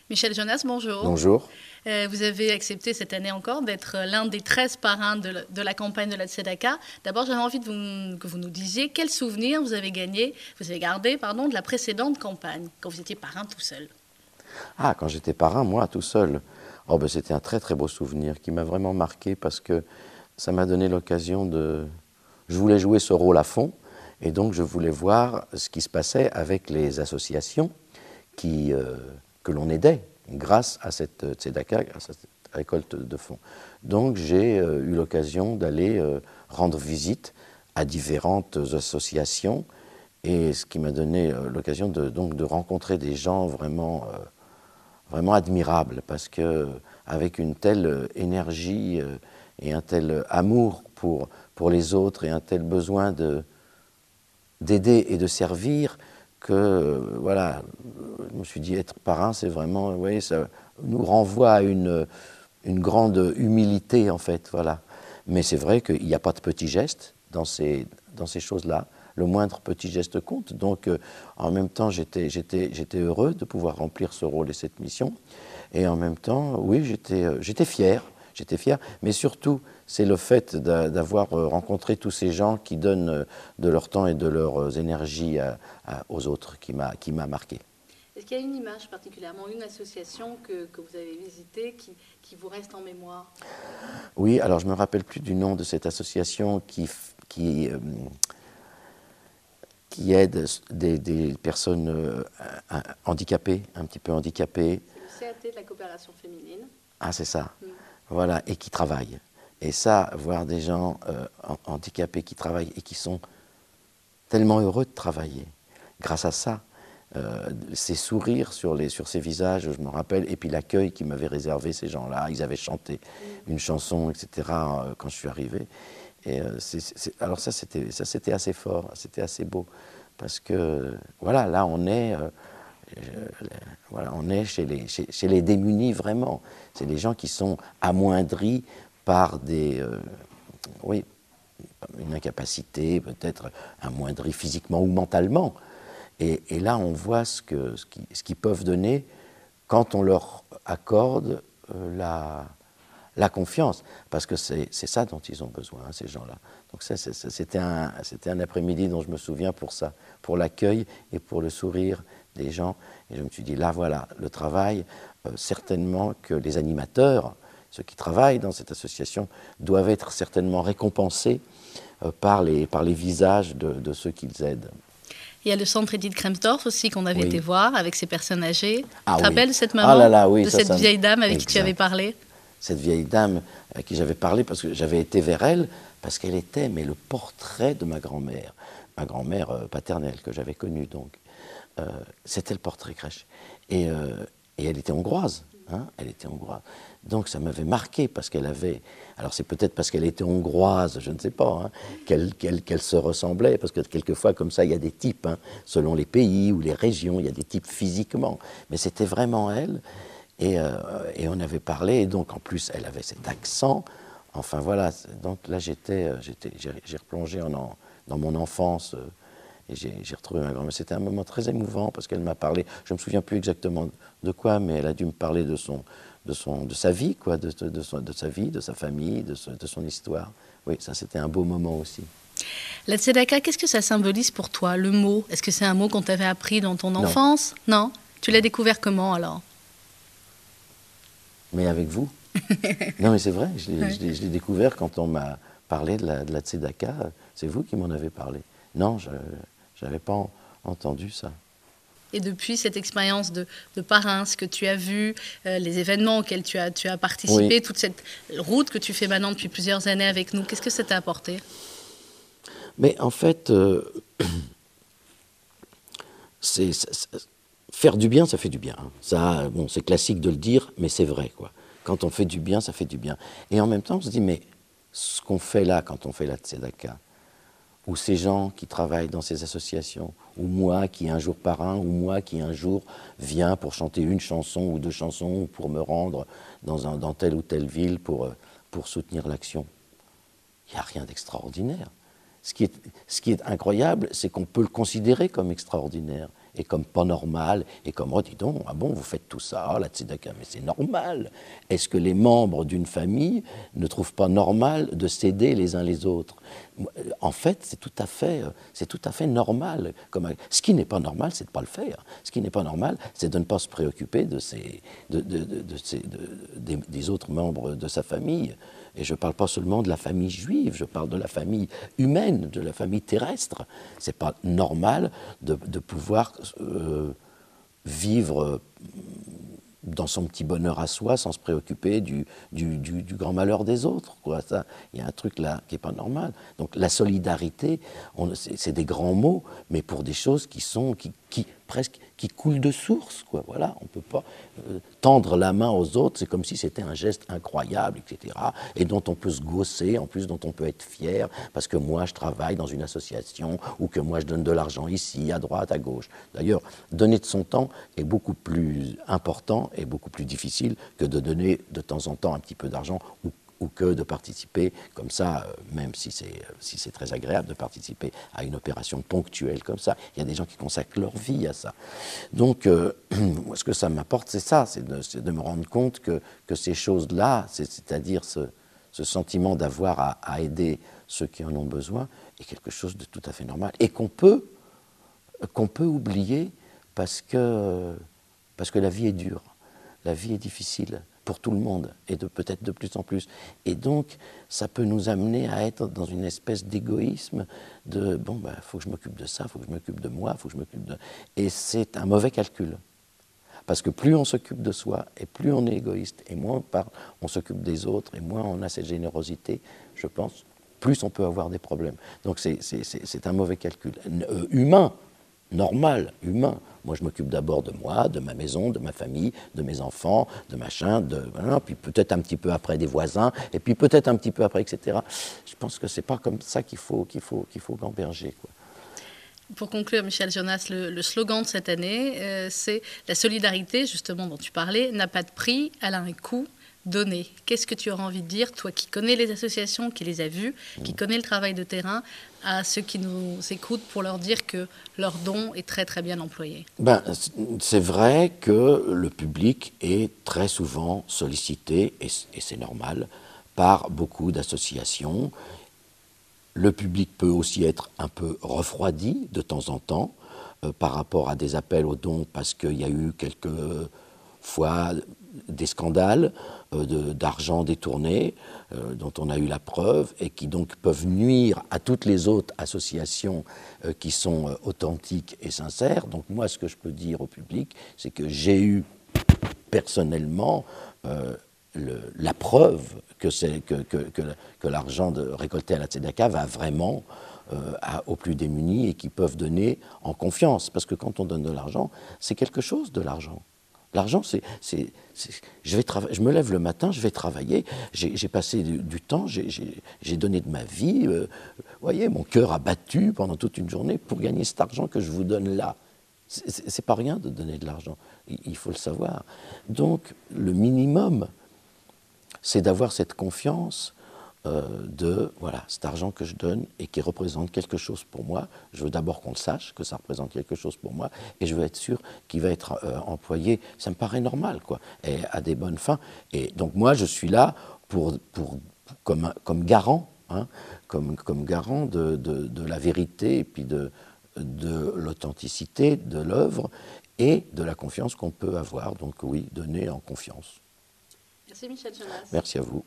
Michel Jonas, bonjour. Bonjour. Vous avez accepté cette année encore d'être l'un des 13 parrains de la campagne de la Tzedaka. D'abord, j'avais envie que vous nous disiez quels souvenirs vous avez gardé de la précédente campagne, quand vous étiez parrain tout seul. Ah, quand j'étais parrain, moi, tout seul. Oh, ben, c'était un très très beau souvenir qui m'a vraiment marqué parce que ça m'a donné l'occasion de... Je voulais jouer ce rôle à fond et donc je voulais voir ce qui se passait avec les associations que l'on aidait grâce à cette tzedaka, grâce à cette récolte de fonds. Donc j'ai eu l'occasion d'aller rendre visite à différentes associations et ce qui m'a donné l'occasion de rencontrer des gens vraiment admirables parce que avec une telle énergie et un tel amour pour les autres et un tel besoin d'aider et de servir que voilà, je me suis dit être parrain, c'est vraiment, vous voyez, ça nous renvoie à une grande humilité en fait, voilà. Mais c'est vrai qu'il n'y a pas de petits gestes dans ces choses-là. Le moindre petit geste compte. Donc, en même temps, j'étais heureux de pouvoir remplir ce rôle et cette mission. Et en même temps, oui, j'étais fier. J'étais fier. Mais surtout, c'est le fait d'avoir rencontré tous ces gens qui donnent de leur temps et de leurs énergies aux autres qui m'a marqué. Est-ce qu'il y a une image particulièrement, une association que vous avez visitée qui vous reste en mémoire? Oui, alors je ne me rappelle plus du nom de cette association qui aide des personnes handicapées, un petit peu handicapées. C'est le CAT de la coopération féminine. Ah, c'est ça. Voilà, et qui travaillent. Et ça, voir des gens handicapés qui travaillent et qui sont tellement heureux de travailler, grâce à ça, ces sourires sur ces visages, je me rappelle, et puis l'accueil qu'ils m'avaient réservé, ces gens-là, ils avaient chanté une chanson, etc., quand je suis arrivé. Et alors ça, c'était assez fort, c'était assez beau, parce que, voilà, là, on est chez les démunis, vraiment. C'est des gens qui sont amoindris par oui, une incapacité, peut-être amoindris physiquement ou mentalement. Et là, on voit ce qu'ils peuvent donner quand on leur accorde la confiance, parce que c'est ça dont ils ont besoin, ces gens-là. Donc c'était un après-midi dont je me souviens pour ça, pour l'accueil et pour le sourire des gens. Et je me suis dit, là voilà, le travail, certainement que les animateurs, ceux qui travaillent dans cette association, doivent être certainement récompensés par les visages de ceux qu'ils aident. Il y a le centre Edith Kremsdorf aussi qu'on avait été voir avec ces personnes âgées. Tu te rappelles de cette maman, de cette vieille dame avec qui tu avais parlé? Cette vieille dame à qui j'avais parlé, parce que j'avais été vers elle, parce qu'elle était le portrait de ma grand-mère paternelle que j'avais connue donc. C'était le portrait crèche. Et elle était hongroise. Elle était hongroise. Donc ça m'avait marqué parce qu'elle avait... Alors c'est peut-être parce qu'elle était hongroise, je ne sais pas, qu'elle se ressemblait, parce que quelquefois comme ça il y a des types, selon les pays ou les régions, il y a des types physiquement. Mais c'était vraiment elle. Et on avait parlé, et donc en plus elle avait cet accent. Enfin voilà, donc là j'ai replongé dans mon enfance. Et j'ai retrouvé ma grand-mère. C'était un moment très émouvant parce qu'elle m'a parlé, je ne me souviens plus exactement de quoi, mais elle a dû me parler de sa vie, quoi, de sa vie, de sa famille, de son histoire. Oui, ça c'était un beau moment aussi. La tzedaka, qu'est-ce que ça symbolise pour toi, le mot? Est-ce que c'est un mot qu'on t'avait appris dans ton enfance? Non. Tu l'as découvert comment alors? Mais avec vous. Non mais c'est vrai, je l'ai découvert quand on m'a parlé de la tzedaka. C'est vous qui m'en avez parlé. Non, je n'avais pas entendu ça. Et depuis cette expérience de parrain, ce que tu as vu, les événements auxquels tu as participé, toute cette route que tu fais maintenant depuis plusieurs années avec nous, qu'est-ce que ça t'a apporté? Mais en fait, faire du bien, ça fait du bien. Ça, bon, c'est classique de le dire, mais c'est vrai, quoi. Quand on fait du bien, ça fait du bien. Et en même temps, on se dit, mais ce qu'on fait là, quand on fait la tzedaka, ou ces gens qui travaillent dans ces associations, ou moi qui un jour parrain, ou moi qui un jour viens pour chanter une chanson ou deux chansons, ou pour me rendre dans telle ou telle ville pour soutenir l'action. Il n'y a rien d'extraordinaire. Ce qui est incroyable, c'est qu'on peut le considérer comme extraordinaire. et comme pas normal, et comme, oh dis donc, ah bon, vous faites tout ça, oh, la tzedaka, mais c'est normal. Est-ce que les membres d'une famille ne trouvent pas normal de s'aider les uns les autres? En fait, c'est tout à fait normal. Ce qui n'est pas normal, c'est de ne pas le faire. Ce qui n'est pas normal, c'est de ne pas se préoccuper des autres membres de sa famille. Et je ne parle pas seulement de la famille juive, je parle de la famille humaine, de la famille terrestre. Ce n'est pas normal de pouvoir vivre dans son petit bonheur à soi sans se préoccuper du grand malheur des autres. Il y a un truc là qui n'est pas normal. Donc la solidarité, c'est des grands mots, mais pour des choses qui coulent de source. Voilà, on ne peut pas tendre la main aux autres, c'est comme si c'était un geste incroyable, etc. Et dont on peut se gausser, en plus dont on peut être fier, parce que moi je travaille dans une association, ou que moi je donne de l'argent ici, à droite, à gauche. D'ailleurs, donner de son temps est beaucoup plus important et beaucoup plus difficile que de donner de temps en temps un petit peu d'argent ou que de participer comme ça, même si c'est très agréable de participer à une opération ponctuelle comme ça. Il y a des gens qui consacrent leur vie à ça. Donc, ce que ça m'apporte, c'est ça, c'est de me rendre compte que ces choses-là, c'est-à-dire ce sentiment d'avoir à aider ceux qui en ont besoin, est quelque chose de tout à fait normal et qu'on peut oublier parce que la vie est dure, la vie est difficile pour tout le monde, et peut-être de plus en plus. Et donc, ça peut nous amener à être dans une espèce d'égoïsme de « bon, il faut que je m'occupe de ça, il faut que je m'occupe de moi, il faut que je m'occupe de… » Et c'est un mauvais calcul. Parce que plus on s'occupe de soi, et plus on est égoïste, et moins on s'occupe des autres, et moins on a cette générosité, je pense, plus on peut avoir des problèmes. Donc c'est un mauvais calcul. Humain, normal, humain. Moi, je m'occupe d'abord de moi, de ma maison, de ma famille, de mes enfants, de machin, voilà, puis peut-être un petit peu après des voisins, et puis peut-être un petit peu après, etc. Je pense que c'est pas comme ça qu'il faut gamberger, quoi. Pour conclure, Michel Jonas, le slogan de cette année, c'est « La solidarité, justement, dont tu parlais, n'a pas de prix, elle a un coût donné ». Qu'est-ce que tu auras envie de dire, toi qui connais les associations, qui les as vues, qui connais le travail de terrain, à ceux qui nous écoutent pour leur dire que leur don est très très bien employé? C'est vrai que le public est très souvent sollicité, et c'est normal, par beaucoup d'associations. Le public peut aussi être un peu refroidi de temps en temps par rapport à des appels aux dons, parce qu'il y a eu quelques fois des scandales d'argent détourné dont on a eu la preuve et qui donc peuvent nuire à toutes les autres associations qui sont authentiques et sincères. Donc moi, ce que je peux dire au public, c'est que j'ai eu personnellement la preuve que l'argent récolté à la tzedaka va vraiment aux plus démunis et qui peuvent donner en confiance. Parce que quand on donne de l'argent, c'est quelque chose de l'argent. L'argent, je me lève le matin, je vais travailler, j'ai passé du temps, j'ai donné de ma vie, vous voyez, mon cœur a battu pendant toute une journée pour gagner cet argent que je vous donne là. C'est pas rien de donner de l'argent, il faut le savoir. Donc, le minimum, c'est d'avoir cette confiance de, voilà, cet argent que je donne et qui représente quelque chose pour moi. Je veux d'abord qu'on le sache, que ça représente quelque chose pour moi, et je veux être sûr qu'il va être employé, ça me paraît normal, quoi, et à des bonnes fins. Et donc moi, je suis là comme garant, hein, comme garant de la vérité et puis de l'authenticité de l'œuvre et de la confiance qu'on peut avoir. Donc oui, donner en confiance. Merci Michel Jonas. Merci à vous.